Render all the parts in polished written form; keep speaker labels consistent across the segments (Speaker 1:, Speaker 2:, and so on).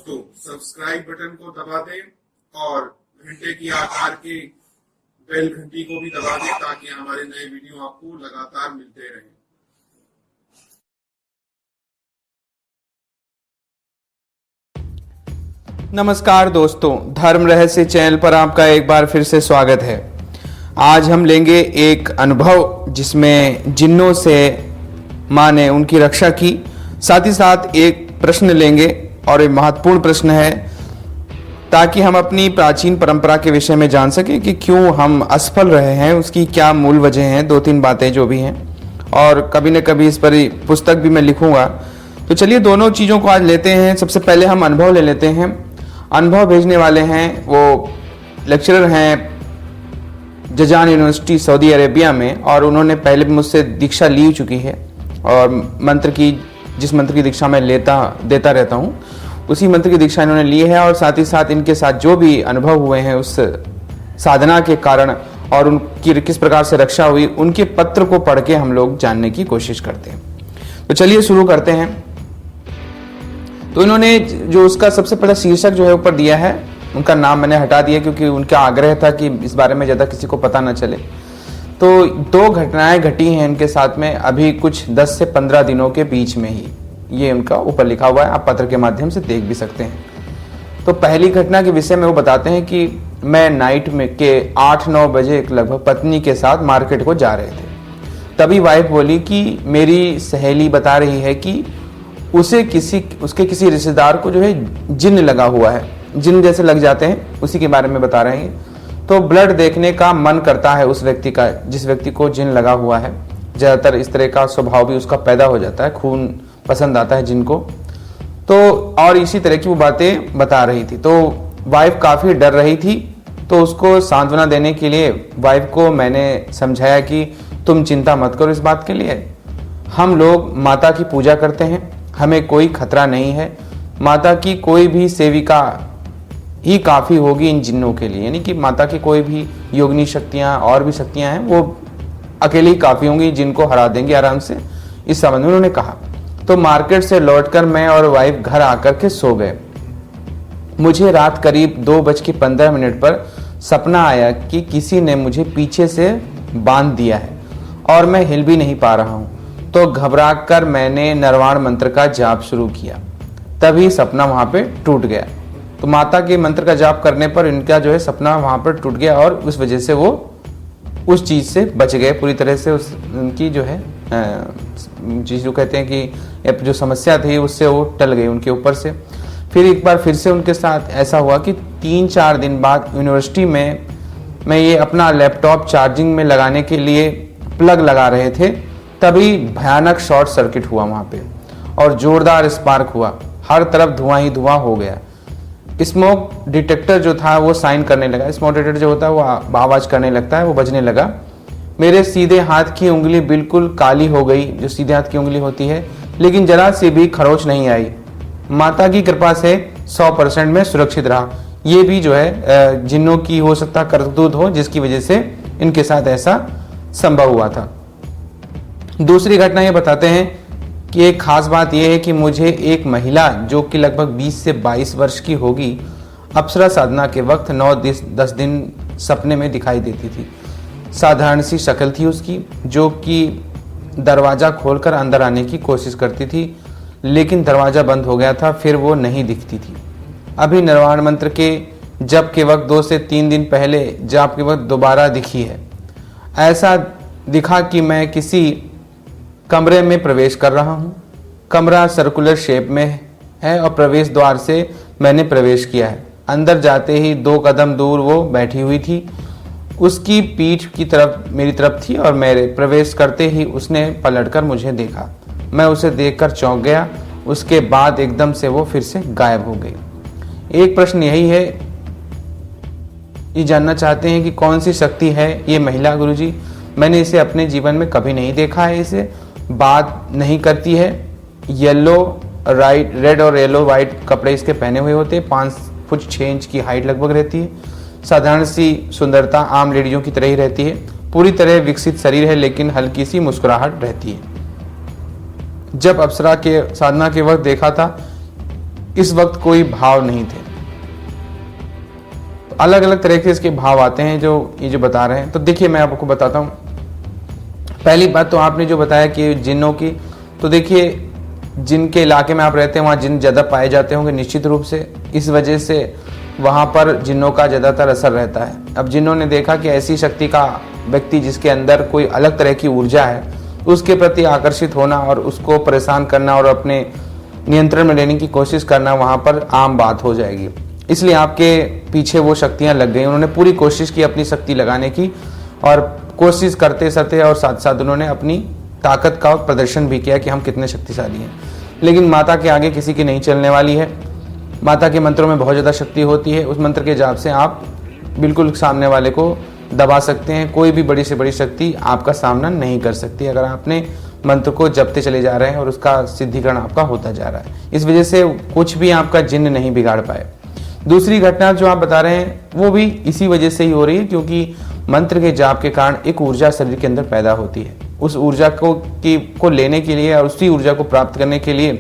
Speaker 1: दोस्तों subscribe button को दबा दें और घंटे की आकार की बेल घंटी को भी दबा दें ताकि हमारे नए वीडियो आपको लगातार मिलते रहें।
Speaker 2: नमस्कार दोस्तों, धर्म रहस्य चैनल पर आपका एक बार फिर से स्वागत है। आज हम लेंगे एक अनुभव जिसमें जिन्नों से माँ ने उनकी रक्षा की। साथ ही साथ एक प्रश्न लेंगे और एक महत्वपूर्ण प्रश्न है ताकि हम अपनी प्राचीन परंपरा के विषय में जान सकें कि क्यों हम असफल रहे हैं, उसकी क्या मूल वजह हैं, दो तीन बातें जो भी हैं, और कभी न कभी इस पर पुस्तक भी मैं लिखूंगा। तो चलिए दोनों चीज़ों को आज लेते हैं। सबसे पहले हम अनुभव ले लेते हैं। अनुभव भेजने वाले हैं, वो लेक्चरर हैं जजान यूनिवर्सिटी सऊदी अरेबिया में, और उन्होंने पहले भी मुझसे दीक्षा ली चुकी है और जिस मंत्र की दीक्षा मैं देता रहता हूँ उसी मंत्र की दीक्षा इन्होंने ली है। और साथ ही साथ इनके साथ जो भी अनुभव हुए हैं उस साधना के कारण और उनकी किस प्रकार से रक्षा हुई, उनके पत्र को पढ़ के हम लोग जानने की कोशिश करते हैं। तो चलिए शुरू करते हैं। तो इन्होंने जो उसका सबसे पहला शीर्षक जो है ऊपर दिया है, उनका नाम मैंने हटा दिया क्योंकि उनका आग्रह था कि इस बारे में ज़्यादा किसी को पता न चले। तो दो घटनाएं घटी हैं इनके साथ में अभी कुछ 10 से 15 दिनों के बीच में ही, ये उनका ऊपर लिखा हुआ है, आप पत्र के माध्यम से देख भी सकते हैं। तो पहली घटना के विषय में वो बताते हैं कि मैं नाइट में के 8-9 बजे लगभग पत्नी के साथ मार्केट को जा रहे थे। तभी वाइफ बोली कि मेरी सहेली बता रही है कि उसके किसी रिश्तेदार को जो है जिन्न लगा हुआ है, जिन्न जैसे लग जाते हैं, उसी के बारे में बता रहे हैं। तो ब्लड देखने का मन करता है उस व्यक्ति का, जिस व्यक्ति को जिन्न लगा हुआ है। ज़्यादातर इस तरह का स्वभाव भी उसका पैदा हो जाता है, खून पसंद आता है जिनको। तो और इसी तरह की वो बातें बता रही थी। तो वाइफ काफ़ी डर रही थी। तो उसको सांत्वना देने के लिए वाइफ को मैंने समझाया कि तुम चिंता मत करो इस बात के लिए, हम लोग माता की पूजा करते हैं, हमें कोई खतरा नहीं है। माता की कोई भी सेविका ही काफ़ी होगी इन जिन्नों के लिए, यानी कि माता की कोई भी योगिनी शक्तियाँ और भी शक्तियाँ हैं वो अकेली ही काफ़ी होंगी, जिनको हरा देंगे आराम से। इस संबंध में उन्होंने कहा। तो मार्केट से लौटकर मैं और वाइफ घर आकर के सो गए। मुझे रात करीब 2:15 पर सपना आया कि किसी ने मुझे पीछे से बांध दिया है और मैं हिल भी नहीं पा रहा हूँ। तो घबराकर मैंने नरवाण मंत्र का जाप शुरू किया, तभी सपना वहाँ पे टूट गया। तो माता के मंत्र का जाप करने पर इनका जो है सपना वहाँ पर टूट गया और उस वजह से वो उस चीज़ से बच गए पूरी तरह से। उनकी जो है चीज़ जो कहते हैं कि जो समस्या थी उससे वो टल गई उनके ऊपर से। फिर एक बार फिर से उनके साथ ऐसा हुआ कि 3-4 दिन बाद यूनिवर्सिटी में मैं ये अपना लैपटॉप चार्जिंग में लगाने के लिए प्लग लगा रहे थे, तभी भयानक शॉर्ट सर्किट हुआ वहाँ पे और जोरदार स्पार्क हुआ, हर तरफ धुआं ही धुआं हो गया। स्मोक डिटेक्टर जो था वो साइन करने लगा। स्मोक डिटेक्टर जो होता है वो आवाज़ करने लगता है, वो बजने लगा। मेरे सीधे हाथ की उंगली बिल्कुल काली हो गई, जो सीधे हाथ की उंगली होती है, लेकिन जरा सी भी खरोच नहीं आई। माता की कृपा से 100% में सुरक्षित रहा। ये भी जो है जिन्नों की हो सकता करतूत हो जिसकी वजह से इनके साथ ऐसा संभव हुआ था। दूसरी घटना ये बताते हैं कि एक खास बात यह है कि मुझे एक महिला जो कि लगभग 20 से 22 वर्ष की होगी, अप्सरा साधना के वक्त 9-10 दिन सपने में दिखाई देती थी। साधारण सी शक्ल थी उसकी, जो कि दरवाज़ा खोलकर अंदर आने की कोशिश करती थी, लेकिन दरवाज़ा बंद हो गया था, फिर वो नहीं दिखती थी। अभी निर्वाण मंत्र के जप के वक्त 2 से 3 दिन पहले जाप के वक्त दोबारा दिखी है। ऐसा दिखा कि मैं किसी कमरे में प्रवेश कर रहा हूँ। कमरा सर्कुलर शेप में है और प्रवेश द्वार से मैंने प्रवेश किया है। अंदर जाते ही 2 कदम दूर वो बैठी हुई थी, उसकी पीठ की तरफ मेरी तरफ थी और मेरे प्रवेश करते ही उसने पलटकर मुझे देखा। मैं उसे देखकर चौंक गया। उसके बाद एकदम से वो फिर से गायब हो गई। एक प्रश्न यही है, ये जानना चाहते हैं कि कौन सी शक्ति है ये महिला गुरुजी। मैंने इसे अपने जीवन में कभी नहीं देखा है, इसे बात नहीं करती है। रेड और येलो वाइट कपड़े इसके पहने हुए होते हैं। 5 फुट 6 इंच की हाइट लगभग रहती है। साधारण सी सुंदरता, आम लेडियों की तरह ही रहती है। पूरी तरह विकसित शरीर है, लेकिन हल्की सी मुस्कुराहट रहती है। जब अप्सरा के साधना के वक्त देखा था इस वक्त कोई भाव नहीं थे। तो अलग अलग तरह के इसके भाव आते हैं जो ये जो बता रहे हैं। तो देखिए मैं आपको बताता हूँ। पहली बात तो आपने जो बताया कि जिन्नों की, तो देखिए जिनके इलाके में आप रहते हैं वहाँ जिन ज़्यादा पाए जाते होंगे निश्चित रूप से, इस वजह से वहाँ पर जिन्नों का ज़्यादातर असर रहता है। अब जिन्नों ने देखा कि ऐसी शक्ति का व्यक्ति जिसके अंदर कोई अलग तरह की ऊर्जा है, उसके प्रति आकर्षित होना और उसको परेशान करना और अपने नियंत्रण में लेने की कोशिश करना वहाँ पर आम बात हो जाएगी। इसलिए आपके पीछे वो शक्तियाँ लग गई। उन्होंने पूरी कोशिश की अपनी शक्ति लगाने की और कोशिश करते करते और साथ साथ उन्होंने अपनी ताकत का प्रदर्शन भी किया कि हम कितने शक्तिशाली हैं। लेकिन माता के आगे किसी की नहीं चलने वाली है। माता के मंत्रों में बहुत ज़्यादा शक्ति होती है। उस मंत्र के जाप से आप बिल्कुल सामने वाले को दबा सकते हैं। कोई भी बड़ी से बड़ी शक्ति आपका सामना नहीं कर सकती अगर आपने मंत्र को जपते चले जा रहे हैं और उसका सिद्धिकरण आपका होता जा रहा है। इस वजह से कुछ भी आपका जिन्न नहीं बिगाड़ पाए। दूसरी घटना जो आप बता रहे हैं वो भी इसी वजह से ही हो रही है, क्योंकि मंत्र के जाप के कारण एक ऊर्जा शरीर के अंदर पैदा होती है। उस ऊर्जा को लेने के लिए और उसी ऊर्जा को प्राप्त करने के लिए,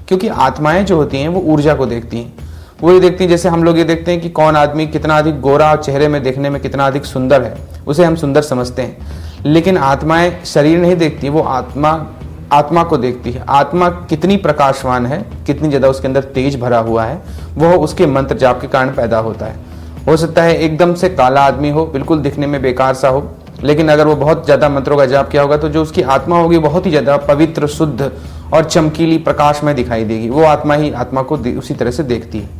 Speaker 2: क्योंकि आत्माएं जो होती हैं वो ऊर्जा को देखती हैं। वो ये देखती हैं, जैसे हम लोग ये देखते हैं कि कौन आदमी कितना अधिक गोरा और चेहरे में देखने में कितना अधिक सुंदर है, उसे हम सुंदर समझते हैं। लेकिन आत्माएं शरीर नहीं देखती, वो आत्मा को देखती है। आत्मा कितनी प्रकाशवान है, कितनी ज़्यादा उसके अंदर तेज भरा हुआ है, वह उसके मंत्र जाप के कारण पैदा होता है। हो सकता है एकदम से काला आदमी हो, बिल्कुल दिखने में बेकार सा हो, लेकिन अगर वो बहुत ज़्यादा मंत्रों का जाप किया होगा तो जो उसकी आत्मा होगी बहुत ही ज़्यादा पवित्र, शुद्ध और चमकीली, प्रकाश में दिखाई देगी। वो आत्मा ही आत्मा को उसी तरह से देखती है।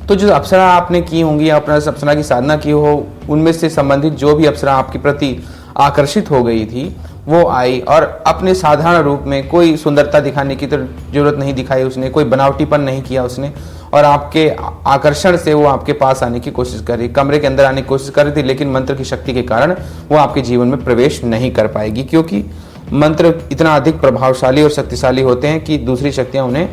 Speaker 2: तो जो अप्सरा आपने की होंगी, अपना अप्सरा की साधना की हो, उनमें से संबंधित जो भी अप्सरा आपके प्रति आकर्षित हो गई थी वो आई और अपने साधारण रूप में कोई सुंदरता दिखाने की तो जरूरत नहीं दिखाई उसने, कोई बनावटीपन नहीं किया उसने, और आपके आकर्षण से वो आपके पास आने की कोशिश कर रही, कमरे के अंदर आने की कोशिश कर रही थी। लेकिन मंत्र की शक्ति के कारण वो आपके जीवन में प्रवेश नहीं कर पाएगी, क्योंकि मंत्र इतना अधिक प्रभावशाली और शक्तिशाली होते हैं कि दूसरी शक्तियां उन्हें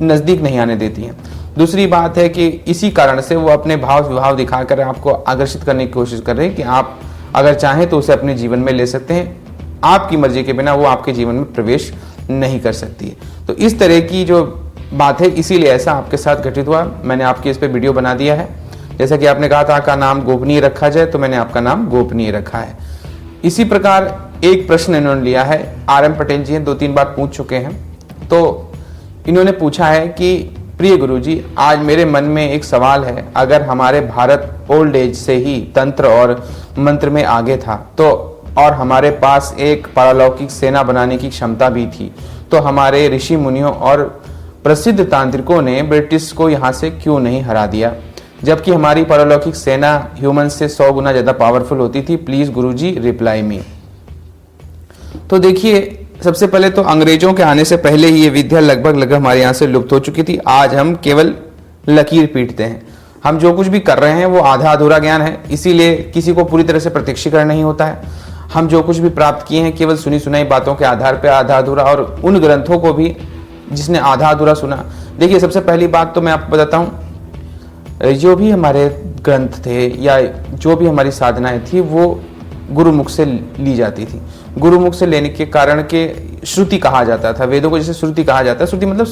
Speaker 2: नजदीक नहीं आने देती हैं। दूसरी बात है कि इसी कारण से वो अपने भाव विभाव दिखाकर आपको आकर्षित करने की कोशिश कर रहे हैं कि आप अगर चाहें तो उसे अपने जीवन में ले सकते हैं। आपकी मर्जी के बिना वो आपके जीवन में प्रवेश नहीं कर सकती है। तो इस तरह की जो बात है, इसीलिए ऐसा आपके साथ घटित हुआ। मैंने आपके इस पे वीडियो बना दिया है। जैसा कि आपने कहा था का नाम गोपनीय रखा जाए, तो मैंने आपका नाम गोपनीय रखा है। इसी प्रकार एक प्रश्न इन्होंने लिया है, RM पटेल जी हैं, 2-3 बार पूछ चुके हैं। तो इन्होंने पूछा है कि प्रिय गुरुजी, आज मेरे मन में एक सवाल है, अगर हमारे भारत ओल्ड एज से ही तंत्र और मंत्र में आगे था तो, और हमारे पास एक पारलौकिक सेना बनाने की क्षमता भी थी, तो हमारे ऋषि मुनियों और प्रसिद्ध तांत्रिकों ने ब्रिटिश को यहाँ से क्यों नहीं हरा दिया, जबकि हमारी पारलौकिक सेना ह्यूमन से 100 गुना ज्यादा पावरफुल होती थी। Please Guruji reply me. तो देखिए, सबसे पहले तो अंग्रेजों के आने से पहले ही ये विद्या लगभग हमारे यहाँ से लुप्त हो चुकी थी। आज हम केवल लकीर पीटते हैं। हम जो कुछ भी कर रहे हैं वो आधा अधूरा ज्ञान है, इसीलिए किसी को पूरी तरह से प्रत्यक्षीकरण नहीं होता है। हम जो कुछ भी प्राप्त किए हैं केवल सुनी सुनाई बातों के आधार पर आधा अधूरा, और उन ग्रंथों को भी जिसने आधा अधूरा सुना। देखिए, सबसे पहली बात तो मैं आपको बताता हूँ, जो भी हमारे ग्रंथ थे या जो भी हमारी साधनाएं थी वो गुरुमुख से ली जाती थी। गुरुमुख से लेने के कारण के श्रुति कहा जाता था। वेदों को जैसे श्रुति कहा जाता है, श्रुति मतलब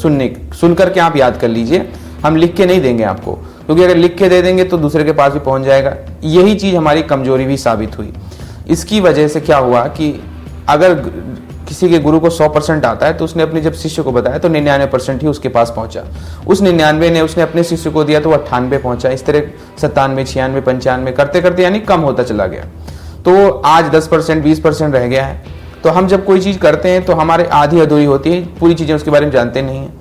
Speaker 2: सुन करके आप याद कर लीजिए, हम लिख के नहीं देंगे आपको, क्योंकि अगर लिख के दे देंगे तो दूसरे के पास भी पहुंच जाएगा। यही चीज हमारी कमजोरी भी साबित हुई। इसकी वजह से क्या हुआ कि अगर किसी के गुरु को 100% आता है तो उसने अपने जब शिष्य को बताया तो 99% ही उसके पास पहुंचा। उस 99 ने उसने अपने शिष्य को दिया तो 98 पहुंचा। इस तरह 97, 96, 95 करते करते यानी कम होता चला गया। तो आज 10%, 20% रह गया है। तो हम जब कोई चीज करते हैं तो हमारे आधी अधूरी होती है, पूरी चीजें उसके बारे में जानते नहीं है।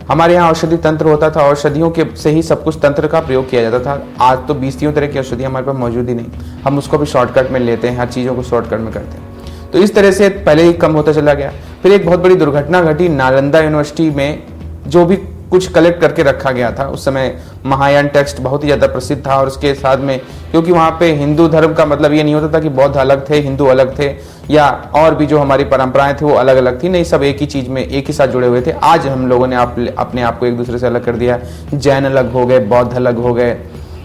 Speaker 2: हमारे यहाँ औषधि तंत्र होता था, औषधियों के से ही सब कुछ तंत्र का प्रयोग किया जाता था। आज तो 20 तरह की औषधि हमारे पास मौजूद ही नहीं, हम उसको भी शॉर्टकट में लेते हैं, हर चीज़ों को शॉर्टकट में करते हैं। तो इस तरह से पहले ही कम होता चला गया। फिर एक बहुत बड़ी दुर्घटना घटी नालंदा यूनिवर्सिटी में, जो भी कुछ कलेक्ट करके रखा गया था। उस समय महायान टेक्स्ट बहुत ही ज़्यादा प्रसिद्ध था, और उसके साथ में क्योंकि वहाँ पे हिंदू धर्म का मतलब ये नहीं होता था कि बौद्ध अलग थे, हिंदू अलग थे, या और भी जो हमारी परंपराएं थी वो अलग अलग थी। नहीं, सब एक ही चीज़ में एक ही साथ जुड़े हुए थे। आज हम लोगों ने अपने आप को एक दूसरे से अलग कर दिया। जैन अलग हो गए, बौद्ध अलग हो गए,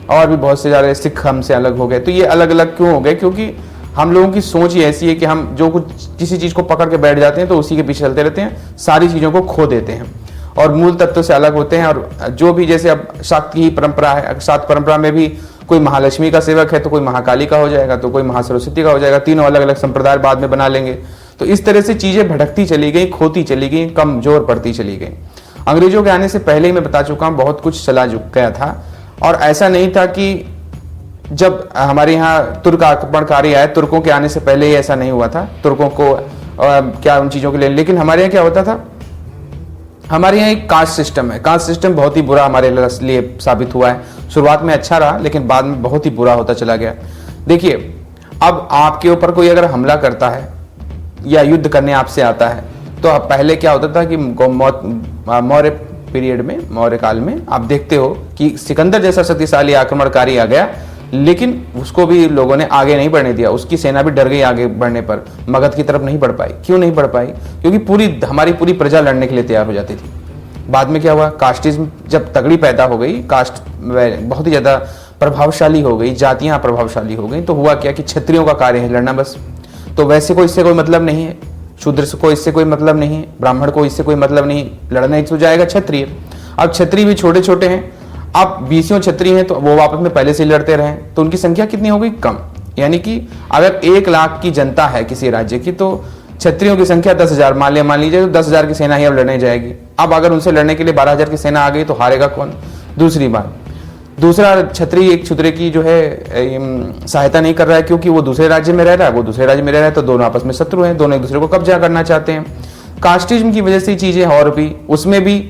Speaker 2: और भी बहुत से ज़्यादा सिख हमसे अलग हो गए। तो ये अलग अलग क्यों हो गए? क्योंकि हम लोगों की सोच ही ऐसी है कि हम जो कुछ किसी चीज़ को पकड़ के बैठ जाते हैं तो उसी के पीछे चलते रहते हैं, सारी चीज़ों को खो देते हैं। और मूल तत्व से अलग होते हैं। और जो भी जैसे अब शाक्त की परंपरा है, शाक्त परंपरा में भी कोई महालक्ष्मी का सेवक है तो कोई महाकाली का हो जाएगा, तो कोई महासरस्वती का हो जाएगा, तीनों अलग अलग संप्रदाय बाद में बना लेंगे। तो इस तरह से चीजें भटकती चली गई, खोती चली गई, कमजोर पड़ती चली गई। अंग्रेजों के आने से पहले ही मैं बता चुका हूं बहुत कुछ चला गया था। और ऐसा नहीं था कि जब हमारे यहाँ तुर्क आक्रमणकारी आए, तुर्कों के आने से पहले ही ऐसा नहीं हुआ था, तुर्कों को क्या उन चीजों के लिए। लेकिन हमारे यहाँ क्या होता था, हमारे यहाँ एक कास्ट सिस्टम है। कास्ट सिस्टम बहुत ही बुरा हमारे लिए साबित हुआ है। शुरुआत में अच्छा रहा लेकिन बाद में बहुत ही बुरा होता चला गया। देखिए, अब आपके ऊपर कोई अगर हमला करता है या युद्ध करने आपसे आता है तो पहले क्या होता था कि मौर्य पीरियड में, मौर्य काल में आप देखते हो कि सिकंदर जैसा शक्तिशाली आक्रमणकारी आ गया, लेकिन उसको भी लोगों ने आगे नहीं बढ़ने दिया। उसकी सेना भी डर गई आगे बढ़ने पर, मगध की तरफ नहीं बढ़ पाई। क्यों नहीं बढ़ पाई? क्योंकि हमारी पूरी प्रजा लड़ने के लिए तैयार हो जाती थी। बाद में क्या हुआ, कास्टिज्म जब तगड़ी पैदा हो गई, कास्ट बहुत ही ज्यादा प्रभावशाली हो गई, जातियां प्रभावशाली हो गई, तो हुआ क्या कि क्षत्रियों का कार्य है लड़ना बस। तो वैसे को इससे कोई मतलब नहीं है, शूद्र को इससे कोई मतलब नहीं है, ब्राह्मण को इससे कोई मतलब नहीं, लड़ना तो जाएगा क्षत्रिय। अब क्षत्रिय भी छोटे छोटे हैं, अब 20 क्षत्रिय हैं तो वो आपस में पहले से लड़ते रहे, तो उनकी संख्या कितनी हो गई? कम। यानी कि अगर 1 लाख की जनता है किसी राज्य की तो क्षत्रियों की संख्या 10,000 मान लीजिए, तो 10,000 की सेना ही अब लड़ने जाएगी। अब अगर उनसे लड़ने के लिए 12,000 की सेना आ गई तो हारेगा कौन? दूसरी बात, दूसरा क्षत्रिय एक क्षुद्र की जो है सहायता नहीं कर रहा है, क्योंकि वो दूसरे राज्य में रह रहा है, वो दूसरे राज्य में रह रहा है, तो दोनों आपस में शत्रु हैं, दोनों एक दूसरे को कब्जा करना चाहते हैं। कास्टिज्म की वजह से चीजें और भी, उसमें भी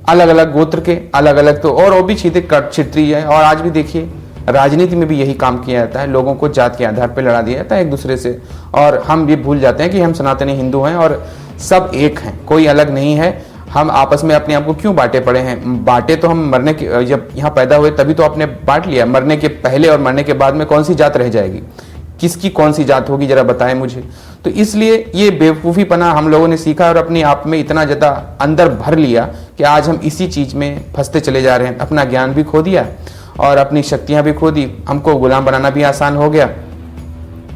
Speaker 2: अलग अलग गोत्र के अलग अलग, तो और वो भी क्षत्रिय है। और आज भी देखिए राजनीति में भी यही काम किया जाता है, लोगों को जात के आधार पर लड़ा दिया जाता है एक दूसरे से। और हम ये भूल जाते हैं कि हम सनातनी हिंदू हैं और सब एक हैं, कोई अलग नहीं है। हम आपस में अपने आप को क्यों बांटे पड़े हैं? बांटे तो हम मरने के, जब यहाँ पैदा हुए तभी तो आपने बांट लिया। मरने के पहले और मरने के बाद में कौन सी जात रह जाएगी? किसकी कौन सी जात होगी, जरा बताएं मुझे। तो इसलिए ये बेवकूफ़ीपना हम लोगों ने सीखा और अपने आप में इतना ज़्यादा अंदर भर लिया कि आज हम इसी चीज़ में फंसते चले जा रहे हैं। अपना ज्ञान भी खो दिया और अपनी शक्तियाँ भी खो दी, हमको गुलाम बनाना भी आसान हो गया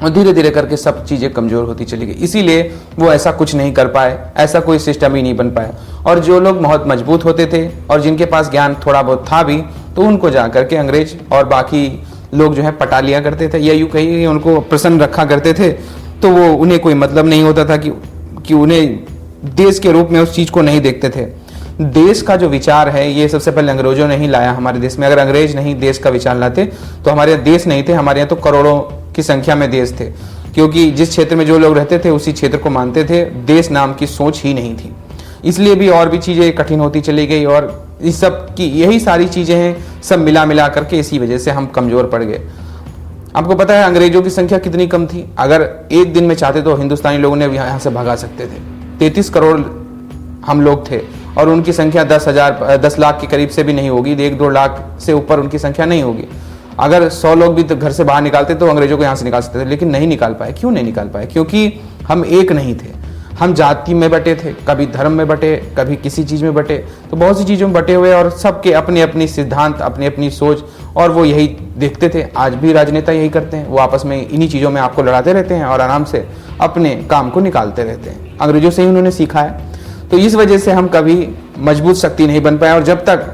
Speaker 2: और धीरे धीरे करके सब चीज़ें कमज़ोर होती चली गई। इसीलिए वो ऐसा कुछ नहीं कर पाए, ऐसा कोई सिस्टम ही नहीं बन पाया। और जो लोग बहुत मजबूत होते थे और जिनके पास ज्ञान थोड़ा बहुत था भी, तो उनको जा करके अंग्रेज और बाकी लोग जो है पटा लिया करते थे, या यूँ कहिए उनको प्रसन्न रखा करते थे। तो वो उन्हें कोई मतलब नहीं होता था कि उन्हें देश के रूप में उस चीज़ को नहीं देखते थे। देश का जो विचार है ये सबसे पहले अंग्रेजों ने ही लाया हमारे देश में। अगर अंग्रेज नहीं देश का विचार लाते तो हमारे देश नहीं थे, हमारे यहाँ तो करोड़ों की संख्या में देश थे, क्योंकि जिस क्षेत्र में जो लोग रहते थे उसी क्षेत्र को मानते थे, देश नाम की सोच ही नहीं थी। इसलिए भी और भी चीज़ें कठिन होती चली गई और इस सब की यही सारी चीज़ें हैं, सब मिला करके इसी वजह से हम कमज़ोर पड़ गए। आपको पता है अंग्रेजों की संख्या कितनी कम थी? अगर एक दिन में चाहते तो हिंदुस्तानी लोगों ने यहाँ से भगा सकते थे। 33 करोड़ हम लोग थे और उनकी संख्या 10 लाख के करीब से भी नहीं होगी, 1-2 लाख से ऊपर उनकी संख्या नहीं होगी। अगर 100 लोग भी तो घर से बाहर निकालते तो अंग्रेजों को यहाँ से निकाल सकते थे, लेकिन नहीं निकाल पाए। क्यों नहीं निकाल पाए? क्योंकि हम एक नहीं थे, हम जाति में बटे थे, कभी धर्म में बटे, कभी किसी चीज़ में बटे, तो बहुत सी चीज़ों में बटे हुए और सबके अपनी अपनी सिद्धांत, अपनी अपनी सोच, और वो यही देखते थे। आज भी राजनेता यही करते हैं, वो आपस में इन्हीं चीज़ों में आपको लड़ाते रहते हैं और आराम से अपने काम को निकालते रहते हैं। अंग्रेजों से ही उन्होंने सीखा है। तो इस वजह से हम कभी मजबूत शक्ति नहीं बन पाए। और जब तक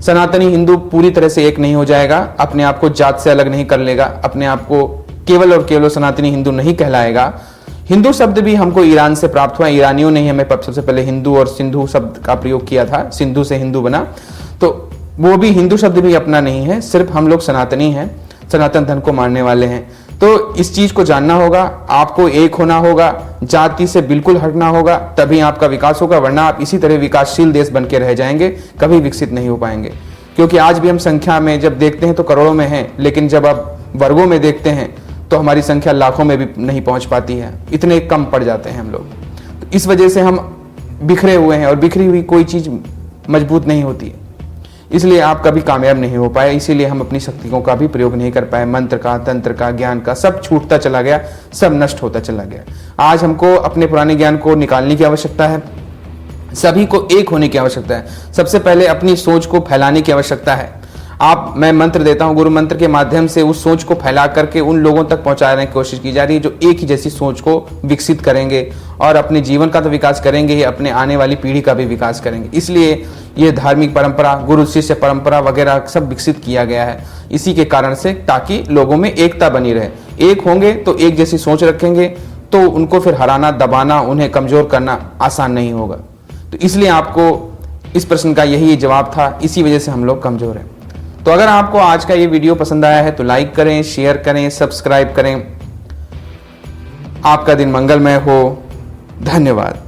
Speaker 2: सनातनी हिंदू पूरी तरह से एक नहीं हो जाएगा, अपने आप को जात से अलग नहीं कर लेगा, अपने आप को केवल और केवल सनातनी हिंदू नहीं कहलाएगा। हिंदू शब्द भी हमको ईरान से प्राप्त हुआ, ईरानियों ने ही हमें सबसे पहले हिंदू और सिंधु शब्द का प्रयोग किया था, सिंधु से हिंदू बना। तो वो भी हिंदू शब्द भी अपना नहीं है, सिर्फ हम लोग सनातनी हैं, सनातन धर्म को मानने वाले हैं। तो इस चीज को जानना होगा, आपको एक होना होगा, जाति से बिल्कुल हटना होगा, तभी आपका विकास होगा, वरना आप इसी तरह विकासशील देश बन के रह जाएंगे, कभी विकसित नहीं हो पाएंगे। क्योंकि आज भी हम संख्या में जब देखते हैं तो करोड़ों में हैं, लेकिन जब आप वर्गों में देखते हैं तो हमारी संख्या लाखों में भी नहीं पहुंच पाती है, इतने कम पड़ जाते हैं हम लोग। तो इस वजह से हम बिखरे हुए हैं और बिखरी हुई कोई चीज मजबूत नहीं होती है, इसलिए आप कभी कामयाब नहीं हो पाए। इसीलिए हम अपनी शक्तियों का भी प्रयोग नहीं कर पाए, मंत्र का, तंत्र का, ज्ञान का, सब छूटता चला गया, सब नष्ट होता चला गया। आज हमको अपने पुराने ज्ञान को निकालने की आवश्यकता है, सभी को एक होने की आवश्यकता है। सबसे पहले अपनी सोच को फैलाने की आवश्यकता है। मैं मंत्र देता हूं, गुरु मंत्र के माध्यम से उस सोच को फैला करके उन लोगों तक पहुंचाने की कोशिश की जा रही है जो एक ही जैसी सोच को विकसित करेंगे और अपने जीवन का तो विकास करेंगे ही, अपने आने वाली पीढ़ी का भी विकास करेंगे। इसलिए ये धार्मिक परंपरा, गुरु शिष्य परंपरा वगैरह सब विकसित किया गया है इसी के कारण से, ताकि लोगों में एकता बनी रहे। एक होंगे तो एक जैसी सोच रखेंगे तो उनको फिर हराना, दबाना, उन्हें कमजोर करना आसान नहीं होगा। तो इसलिए आपको इस प्रश्न का यही जवाब था, इसी वजह से हम लोग कमजोर हैं। तो अगर आपको आज का ये वीडियो पसंद आया है तो लाइक करें, शेयर करें, सब्सक्राइब करें। आपका दिन मंगलमय हो। धन्यवाद।